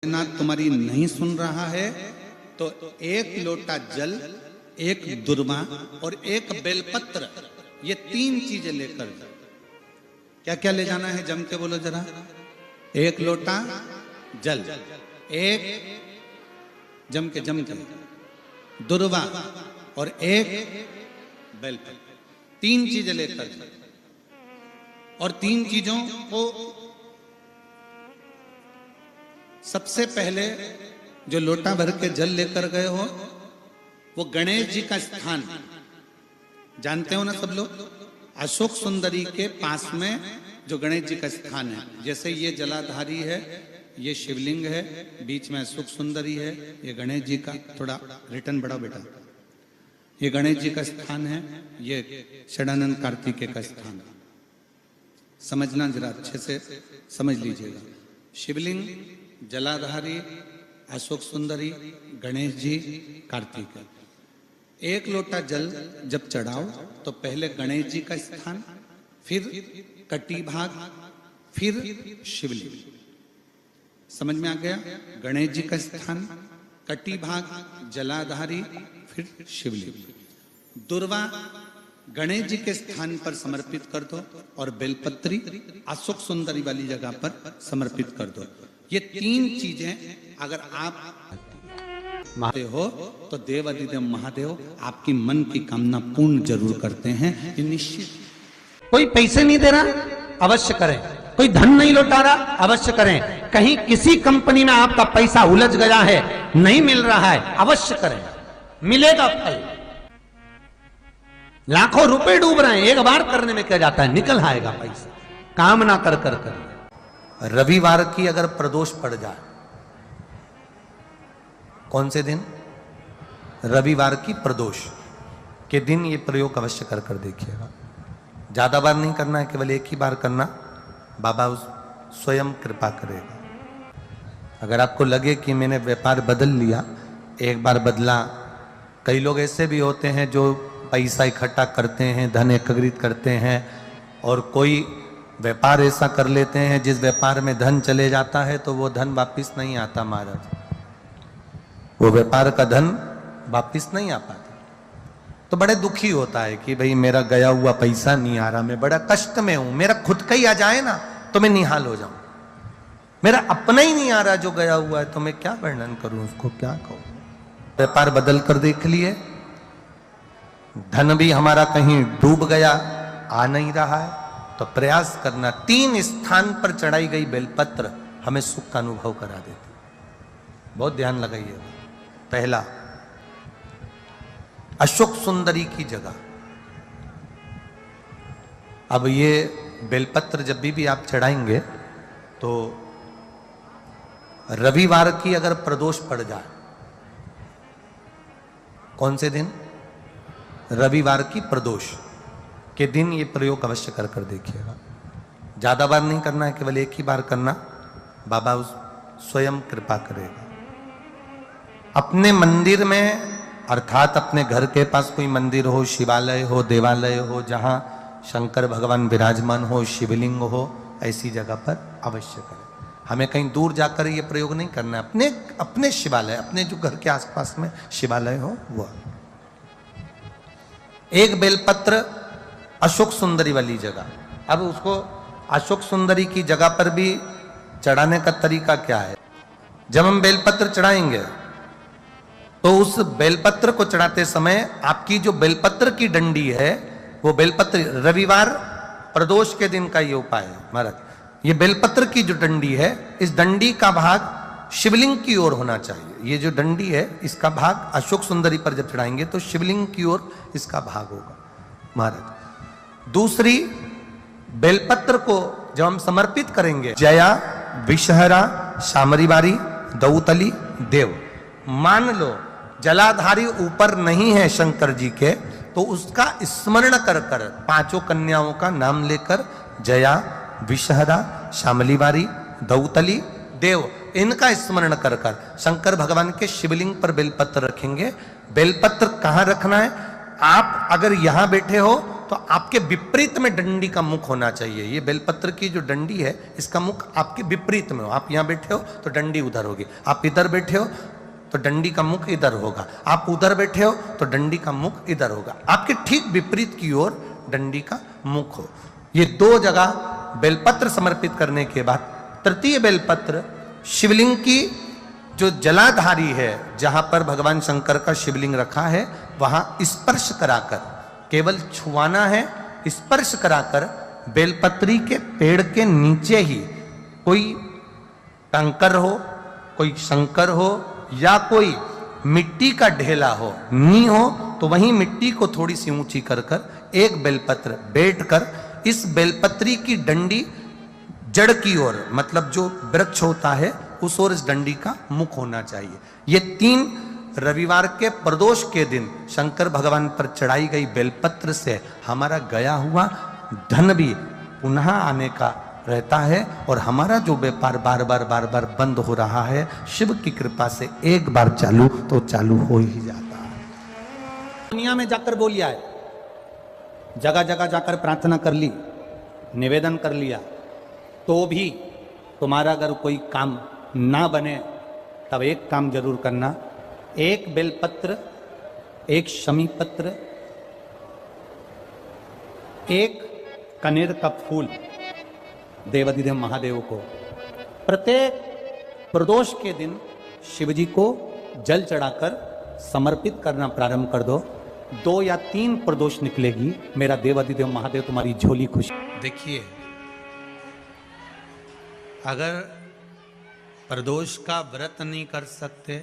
ना तुम्हारी नहीं सुन रहा है तो एक लोटा जल, एक दुर्वा और एक बेलपत्र, ये तीन चीजें लेकर जाओ। क्या क्या ले जाना है जम के बोलो जरा। एक लोटा जल, एक जम के दुर्वा और एक बेलपत्र, तीन चीजें लेकर जाओ। और तीन चीजों को सबसे पहले जो लोटा भर के जल लेकर गए हो वो गणेश जी का स्थान जानते हो ना सब लोग। अशोक सुंदरी के पास में जो गणेश जी का स्थान है, जैसे ये जलाधारी है, ये शिवलिंग है, बीच में अशोक सुंदरी है, ये गणेश जी का, थोड़ा रिटर्न बढ़ाओ बेटा, ये गणेश जी का स्थान है, ये षडानंद कार्तिकेय का स्थान है। समझना जरा अच्छे से समझ लीजिएगा। शिवलिंग, जलाधारी, अशोक सुंदरी, गणेश जी, कार्तिक। एक लोटा जल जब चढ़ाओ तो पहले गणेश जी का स्थान, फिर कटी भाग, फिर शिवलिंग। समझ में आ गया? गणेश जी का स्थान, कटी भाग, जलाधारी, फिर शिवलिंग। दुर्वा गणेश जी के स्थान पर समर्पित कर दो और बेलपत्री अशोक सुंदरी वाली जगह पर समर्पित कर दो। ये तीन चीजें अगर आप महादेव हो तो देवाधिदेव महादेव आपकी मन की कामना पूर्ण जरूर करते हैं, ये निश्चित। कोई पैसे नहीं दे रहा, अवश्य करें। कोई धन नहीं लौटा रहा, अवश्य करें। कहीं किसी कंपनी में आपका पैसा उलझ गया है, नहीं मिल रहा है, अवश्य करें, मिलेगा फल। लाखों रुपए डूब रहे हैं, एक बार करने में क्या जाता है, निकल आएगा पैसा। काम ना कर कर कर। रविवार की अगर प्रदोष पड़ जाए, कौन से दिन? रविवार की प्रदोष के दिन ये प्रयोग अवश्य कर कर देखिएगा। ज्यादा बार नहीं करना है, केवल एक ही बार करना, बाबा स्वयं कृपा करेगा। अगर आपको लगे कि मैंने व्यापार बदल लिया, एक बार बदला, कई लोग ऐसे भी होते हैं जो पैसा इकट्ठा करते हैं, धन एकत्रित करते हैं, और कोई व्यापार ऐसा कर लेते हैं जिस व्यापार में धन चले जाता है तो वो धन वापिस नहीं आता महाराज, वो व्यापार का धन वापिस नहीं आ पाता। तो बड़े दुखी होता है कि भाई मेरा गया हुआ पैसा नहीं आ रहा, मैं बड़ा कष्ट में हूं, मेरा खुद का ही आ जाए ना तो मैं निहाल हो जाऊं, मेरा अपना ही नहीं आ रहा जो गया हुआ है, तो मैं क्या वर्णन करूं, उसको क्या कहूं। व्यापार बदल कर देख लिए, धन भी हमारा कहीं डूब गया, आ नहीं रहा है, तो प्रयास करना। तीन स्थान पर चढ़ाई गई बेलपत्र हमें सुख का अनुभव करा देती। बहुत ध्यान लगाइए। पहला, अशोक सुंदरी की जगह। अब ये बेलपत्र जब भी आप चढ़ाएंगे तो रविवार की अगर प्रदोष पड़ जाए, कौन से दिन? रविवार की प्रदोष के दिन ये प्रयोग अवश्य कर कर देखिएगा। ज्यादा बार नहीं करना है, केवल एक ही बार करना, बाबा स्वयं कृपा करेगा। अपने मंदिर में, अर्थात अपने घर के पास कोई मंदिर हो, शिवालय हो, देवालय हो, जहां शंकर भगवान विराजमान हो, शिवलिंग हो, ऐसी जगह पर अवश्य करें। हमें कहीं दूर जाकर ये प्रयोग नहीं करना है, अपने अपने शिवालय, अपने जो घर के आसपास में शिवालय हो वो। एक बेलपत्र अशोक सुंदरी वाली जगह। अब उसको अशोक सुंदरी की जगह पर भी चढ़ाने का तरीका क्या है? जब हम बेलपत्र चढ़ाएंगे तो उस बेलपत्र को चढ़ाते समय आपकी जो बेलपत्र की डंडी है, वो बेलपत्र, रविवार प्रदोष के दिन का ये उपाय है महाराज, ये बेलपत्र की जो डंडी है, इस डंडी का भाग शिवलिंग की ओर होना चाहिए। ये जो डंडी है, इसका भाग अशोक सुंदरी पर जब चढ़ाएंगे तो शिवलिंग की ओर इसका भाग होगा महाराज। दूसरी, बेलपत्र को जब हम समर्पित करेंगे, जया, विषहरा, शामरीबारी, दौतली, देव। मान लो जलाधारी ऊपर नहीं है शंकर जी के, तो उसका स्मरण कर कर, पांचों कन्याओं का नाम लेकर, जया, विषहरा, शामलीबारी, दौतली, देव, इनका स्मरण कर कर शंकर भगवान के शिवलिंग पर बेलपत्र रखेंगे। बेलपत्र कहां रखना है? आप अगर यहां बैठे हो तो आपके विपरीत में डंडी का मुख होना चाहिए। ये बेलपत्र की जो डंडी है इसका मुख आपके विपरीत में हो। आप यहां बैठे हो तो डंडी उधर होगी, आप इधर बैठे हो तो डंडी का मुख इधर होगा, आप उधर बैठे हो तो डंडी का मुख इधर होगा। आपके ठीक विपरीत की ओर डंडी का मुख हो। ये दो जगह बेलपत्र समर्पित करने के बाद तृतीय बेलपत्र शिवलिंग की जो जलाधारी है, जहां पर भगवान शंकर का शिवलिंग रखा है, वहां स्पर्श कराकर, केवल छुआना है, स्पर्श कराकर बेलपत्री के पेड़ के नीचे ही कोई कंकर हो, कोई शंकर हो या कोई मिट्टी का ढेला हो, नी हो, तो वहीं मिट्टी को थोड़ी सी ऊंची कर कर एक बेलपत्र बैठकर इस बेलपत्री की डंडी जड़ की ओर, मतलब जो वृक्ष होता है उस ओर इस डंडी का मुख होना चाहिए। ये 3 रविवार के प्रदोष के दिन शंकर भगवान पर चढ़ाई गई बेलपत्र से हमारा गया हुआ धन भी पुनः आने का रहता है और हमारा जो व्यापार बार बार बंद हो रहा है, शिव की कृपा से एक बार चालू तो चालू हो ही जाता है। दुनिया में जाकर बोलिया है, जगह जगह जाकर प्रार्थना कर ली, निवेदन कर लिया, तो भी तुम्हारा अगर कोई काम ना बने तब एक काम जरूर करना, एक बेलपत्र, एक शमी पत्र, एक कनेर का फूल देवाधिदेव महादेव को प्रत्येक प्रदोष के दिन शिवजी को जल चढ़ाकर समर्पित करना प्रारंभ कर दो। 2 या 3 प्रदोष निकलेगी, मेरा देवाधिदेव महादेव तुम्हारी झोली खुशी। देखिए, अगर प्रदोष का व्रत नहीं कर सकते,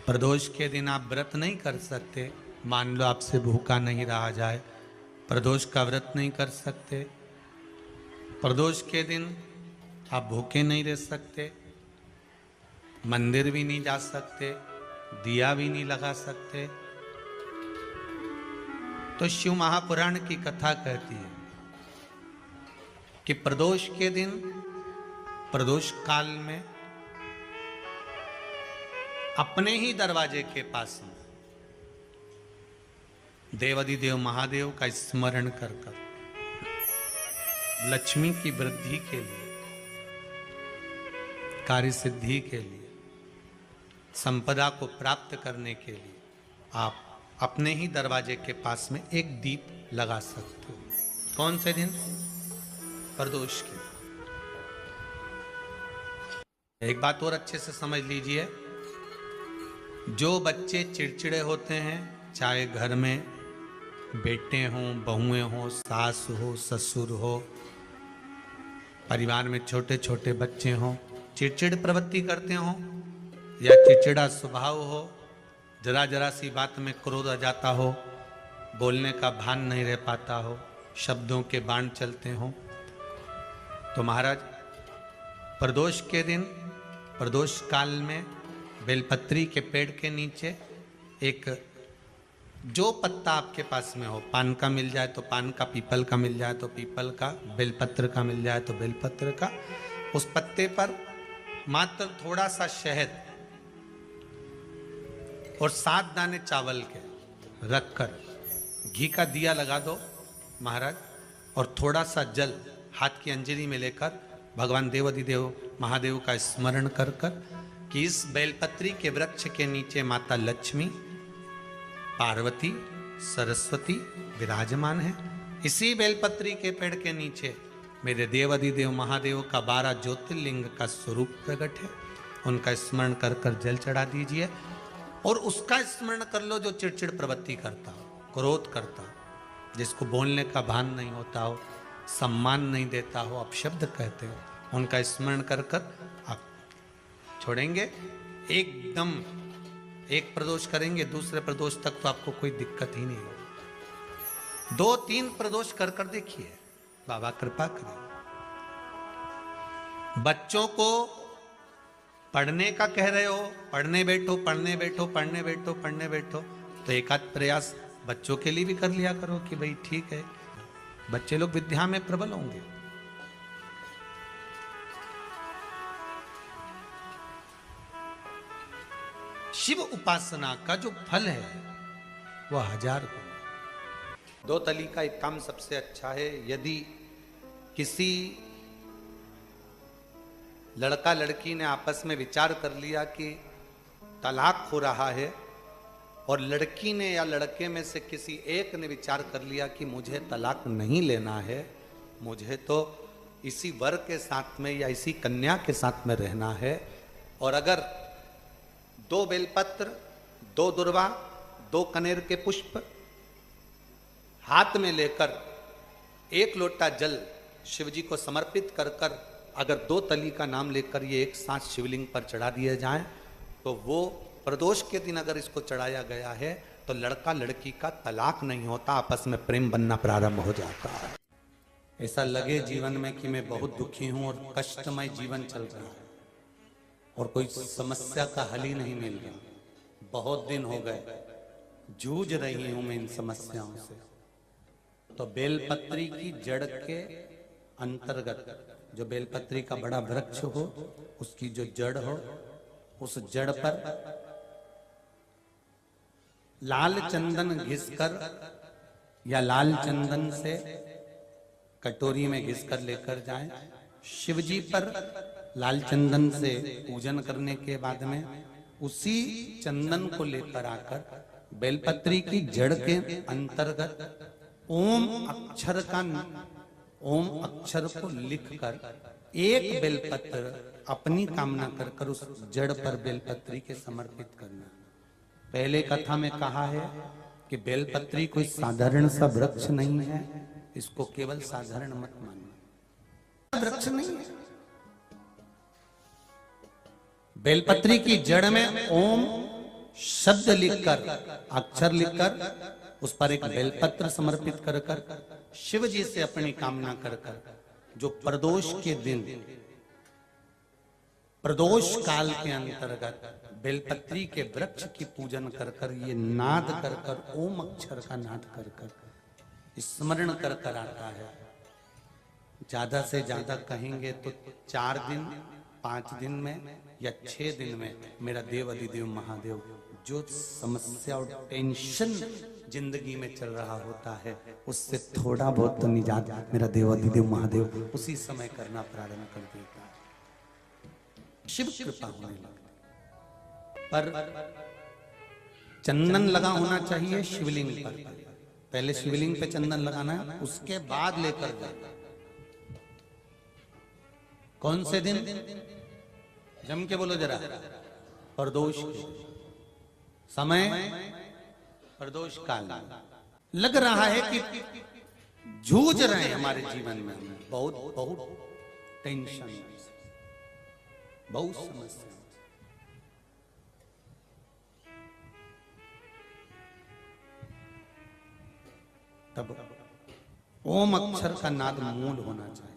प्रदोष के दिन आप व्रत नहीं कर सकते, मान लो आपसे भूखा नहीं रहा जाए, प्रदोष का व्रत नहीं कर सकते, प्रदोष के दिन आप भूखे नहीं रह सकते, मंदिर भी नहीं जा सकते, दिया भी नहीं लगा सकते, तो शिव महापुराण की कथा कहती है कि प्रदोष के दिन, प्रदोष काल में अपने ही दरवाजे के पास में देवाधिदेव महादेव का स्मरण कर कर लक्ष्मी की वृद्धि के लिए, कार्य सिद्धि के लिए, संपदा को प्राप्त करने के लिए आप अपने ही दरवाजे के पास में एक दीप लगा सकते हो। कौन से दिन? प्रदोष के। एक बात और अच्छे से समझ लीजिए, जो बच्चे चिड़चिड़े होते हैं, चाहे घर में बेटे हों, बहुएं हों, सास हो, ससुर हो, परिवार में छोटे छोटे बच्चे हों, चिड़चिड़ प्रवृत्ति करते हों या चिड़चिड़ा स्वभाव हो, जरा जरा सी बात में क्रोध आ जाता हो, बोलने का भान नहीं रह पाता हो, शब्दों के बाण चलते हों, तो महाराज प्रदोष के दिन, प्रदोष काल में बेलपत्री के पेड़ के नीचे एक, जो पत्ता आपके पास में हो, पान का मिल जाए तो पान का, पीपल का मिल जाए तो पीपल का, बेलपत्र का मिल जाए तो बेलपत्र का, उस पत्ते पर मात्र थोड़ा सा शहद और 7 दाने चावल के रखकर घी का दिया लगा दो महाराज, और थोड़ा सा जल हाथ की अंजलि में लेकर भगवान देवाधिदेव महादेव का स्मरण कर कर कि इस बेलपत्री के वृक्ष के नीचे माता लक्ष्मी, पार्वती, सरस्वती विराजमान है, इसी बेलपत्री के पेड़ के नीचे मेरे देवाधिदेव महादेव का 12 ज्योतिर्लिंग का स्वरूप प्रकट है, उनका स्मरण कर कर जल चढ़ा दीजिए। और उसका स्मरण कर लो जो चिड़चिड़ प्रवृत्ति करता हो, क्रोध करता हो, जिसको बोलने का भान नहीं होता हो, सम्मान नहीं देता हो, अपशब्द कहते हो, उनका स्मरण कर कर आप छोड़ेंगे। एकदम एक प्रदोष करेंगे, दूसरे प्रदोष तक तो आपको कोई दिक्कत ही नहीं होगी। 2-3 प्रदोष कर कर देखिए, बाबा कृपा करें। बच्चों को पढ़ने का कह रहे हो, पढ़ने बैठो, पढ़ने बैठो, पढ़ने बैठो, पढ़ने बैठो, तो एक आध प्रयास बच्चों के लिए भी कर लिया करो कि भाई ठीक है, बच्चे लोग विद्या में प्रबल होंगे। शिव उपासना का जो फल है वह 1000 गुना। दो तली का एक काम सबसे अच्छा है, यदि किसी लड़का लड़की ने आपस में विचार कर लिया कि तलाक हो रहा है, और लड़की ने या लड़के में से किसी एक ने विचार कर लिया कि मुझे तलाक नहीं लेना है, मुझे तो इसी वर के साथ में या इसी कन्या के साथ में रहना है, और अगर 2 बेलपत्र, 2 दुर्वा, 2 कनेर के पुष्प हाथ में लेकर 1 लोटा जल शिव जी को समर्पित कर कर अगर 2 तली का नाम लेकर ये एक साथ शिवलिंग पर चढ़ा दिए जाएं, तो वो प्रदोष के दिन अगर इसको चढ़ाया गया है तो लड़का लड़की का तलाक नहीं होता, आपस में प्रेम बनना प्रारंभ हो जाता है। ऐसा लगे जीवन में कि मैं बहुत दुखी हूं और कष्टमय जीवन चल रहा है और कोई समस्या का हल ही नहीं मिल रहा, बहुत दिन हो गए जूझ रही हूं मैं इन समस्याओं से, तो बेलपत्री की जड़ के अंतर्गत जो बेलपत्री का बड़ा वृक्ष हो, उसकी जो जड़ हो, उस जड़ पर लाल चंदन घिसकर या लाल चंदन से कटोरी में घिसकर लेकर जाएं। शिव जी पर लाल चंदन से पूजन करने के बाद में उसी चंदन को लेकर आकर बेलपत्री की जड़ के अंतर्गत ओम अक्षर को लिखकर एक बेलपत्र अपनी कामना कर कर उस जड़ पर बेलपत्री के समर्पित करना। पहले कथा में कहा है कि बेलपत्री कोई साधारण सा वृक्ष नहीं है, इसको केवल साधारण मत मानना, वृक्ष नहीं है। बेलपत्री की जड़ में ओम शब्द लिखकर, अक्षर लिखकर उस पर एक बेलपत्र समर्पित कर कर शिव जी से अपनी कामना कर कर जो प्रदोष के दिन, प्रदोष काल के अंतर्गत बेलपत्री के वृक्ष की पूजन कर कर ये नाद कर कर, ओम अक्षर का नाद कर कर स्मरण कर कर आता है। ज्यादा से ज्यादा कहेंगे तो 4 दिन, 5 दिन में या 6 दिन में मेरा देव अधिदेव महादेव जो समस्या और टेंशन जिंदगी में चल रहा होता है उससे थोड़ा बहुत तो निजात मेरा देव अधिदेव महादेव उसी समय करना प्रारंभ कर देता है। शिव कृपा होने लगती, पर चंदन लगा होना चाहिए शिवलिंग पर। पहले शिवलिंग पे चंदन लगाना है, उसके बाद लेकर जाना। कौन से दिन? जम के बोलो जरा। प्रदोष समय, प्रदोष काल। लग रहा है कि जूझ रहे हैं हमारे जीवन में, बहुत बहुत टेंशन, बहुत समस्या। तब ओम अक्षर का नाद मूल होना चाहिए।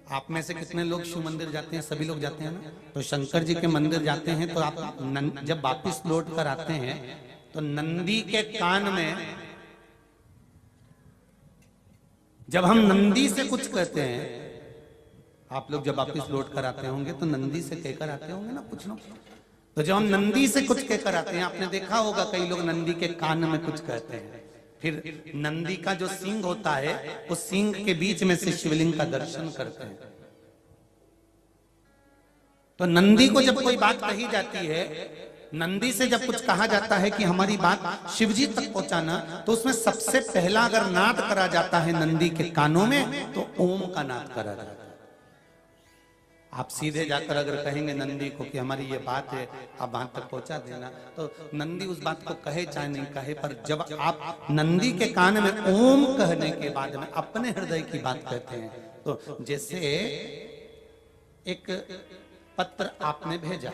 आप में से कितने लोग शिव मंदिर जाते हैं? सभी लोग जाते हैं ना। तो शंकर जी के मंदिर जाते हैं तो आप जब वापिस लौट कर आते हैं तो नंदी के कान में, जब हम नंदी से कुछ कहते हैं, आप लोग जब वापिस लौट कर आते होंगे तो नंदी से कहकर आते होंगे ना कुछ लोग। तो जब हम नंदी से कुछ कहकर आते हैं, आपने देखा होगा कई लोग नंदी के कान में कुछ कहते हैं, फिर नंदी का जो सींग होता है उस सींग के बीच में से शिवलिंग का दर्शन करते हैं। तो नंदी को जब कोई बात कही जाती है, नंदी से जब कुछ कहा जाता है कि हमारी बात शिवजी तक पहुंचाना, तो उसमें सबसे पहला अगर नाद करा जाता है नंदी के कानों में तो ओम का नाद करा जाता है। आप सीधे जाकर अगर कहेंगे नंदी को कि हमारी ये बात है, आप वहां तक पहुंचा देना, तो नंदी उस बात को कहे चाहे नहीं कहे, पर जब आप नंदी के कान में ओम कहने के बाद में अपने हृदय की बात कहते हैं, तो जैसे एक पत्र आपने भेजा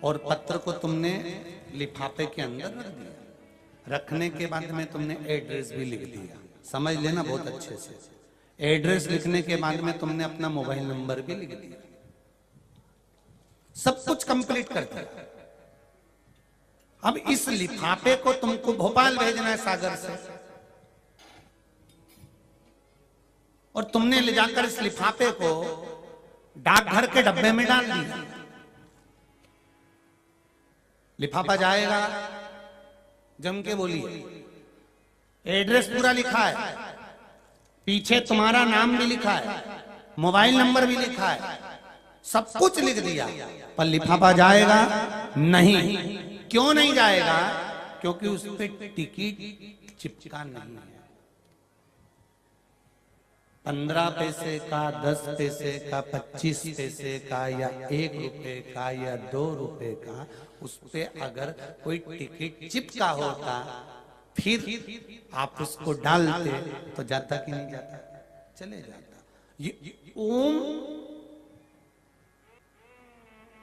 और पत्र को तुमने लिफाफे के अंदर रख दिया, रखने के बाद में तुमने एड्रेस भी लिख दिया, समझ लेना बहुत अच्छे से। एड्रेस लिखने के बाद में तुमने अपना मोबाइल नंबर भी लिख दिया, सब कुछ कंप्लीट कर दिया। अब इस लिफाफे को तुमको भोपाल भेजना है सागर से, और तुमने ले जाकर इस लिफाफे को डाकघर के डब्बे में डाल दिया। लिफाफा जाएगा, जम के बोलिए। एड्रेस पूरा लिखा है, पीछे तुम्हारा नाम भी लिखा है, मोबाइल नंबर भी लिखा है, सब कुछ लिख दिया, पर लिफाफा जाएगा नहीं। क्यों नहीं जाएगा? क्योंकि उस पे टिकट चिपका नहीं है। 15 पैसे का, 10 पैसे का, 25 पैसे का, या 1 रुपए का, या 2 रुपए का, उस पे अगर कोई टिकट चिपका होता फिर आप उसको डालते तो जाता कि नहीं जाता? चले जाता। ये ओम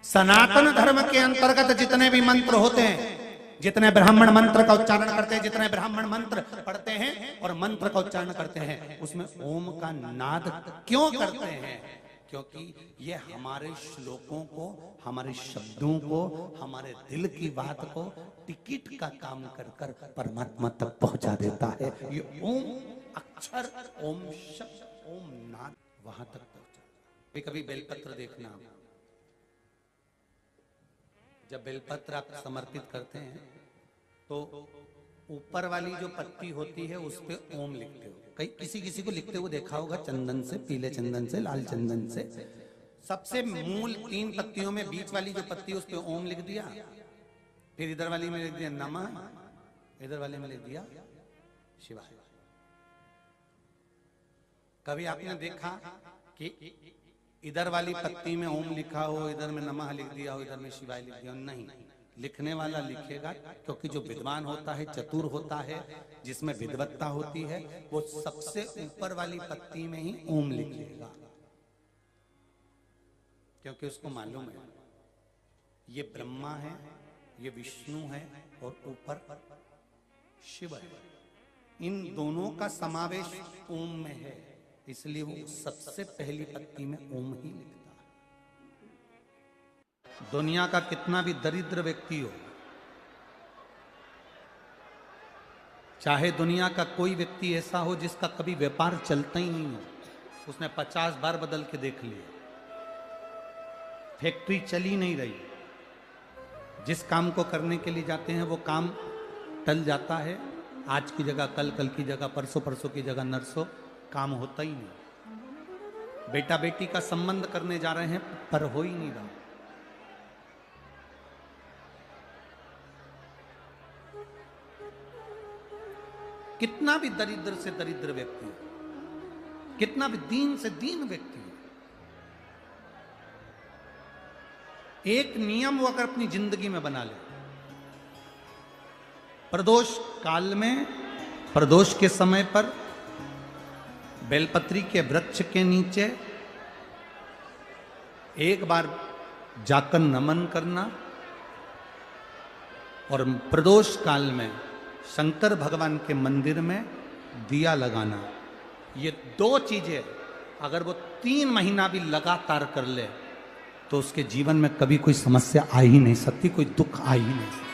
सनातन धर्म के अंतर्गत जितने भी मंत्र होते हैं, जितने ब्राह्मण मंत्र का उच्चारण करते हैं, जितने ब्राह्मण मंत्र पढ़ते हैं और मंत्र का उच्चारण करते हैं, उसमें ओम का नाद क्यों करते हैं? क्योंकि ये हमारे श्लोकों को, हमारे शब्दों को, हमारे दिल की बात को टिकट का काम कर कर परमात्मा तक पहुंचा देता है। ये ओम अक्षर, ओम शब्द, ओम नाद वहां तक पहुंचा। कभी कभी बेलपत्र देखना, जब बेलपत्र आप समर्पित करते हैं तो ऊपर वाली जो पत्ती होती है उस पे ओम लिखते हो। कई किसी किसी को लिखते हुए देखा होगा, चंदन से, पीले चंदन से, लाल चंदन से। सबसे मूल 3 पत्तियों में बीच वाली जो पत्ती उस पे ओम लिख दिया, फिर इधर वाली में लिख दिया नमः, इधर वाले में लिख दिया शिवाय। कभी आपने देखा कि इधर वाली पत्ती में ओम लिखा हो, इधर में नमः लिख दिया हो, इधर में शिवाय लिख दिया हो? नहीं, लिखने वाला लिखेगा, क्योंकि जो विद्वान होता है, चतुर होता है, जिसमें विद्वत्ता होती है, वो सबसे ऊपर वाली पत्ती में ही ओम लिखेगा, क्योंकि उसको मालूम है ये ब्रह्मा है, ये विष्णु है और ऊपर शिव है। इन दोनों का समावेश ओम में है, इसलिए वो सबसे पहली पत्ती में ओम ही लिखता है। दुनिया का कितना भी दरिद्र व्यक्ति हो, चाहे दुनिया का कोई व्यक्ति ऐसा हो जिसका कभी व्यापार चलता ही नहीं हो, उसने 50 बार बदल के देख लिया, फैक्ट्री चली नहीं रही, जिस काम को करने के लिए जाते हैं वो काम टल जाता है, आज की जगह कल, कल की जगह परसों, परसों की जगह नरसों, काम होता ही नहीं। बेटा बेटी का संबंध करने जा रहे हैं पर हो ही नहीं रहा। कितना भी दरिद्र से दरिद्र व्यक्ति हो, कितना भी दीन से दीन व्यक्ति हो, एक नियम वो अगर अपनी जिंदगी में बना ले, प्रदोष काल में, प्रदोष के समय पर बेलपत्री के वृक्ष के नीचे एक बार जाकर नमन करना और प्रदोष काल में शंकर भगवान के मंदिर में दिया लगाना, ये 2 चीजें अगर वो 3 महीना भी लगातार कर ले तो उसके जीवन में कभी कोई समस्या आ ही नहीं सकती, कोई दुख आ ही नहीं सकता।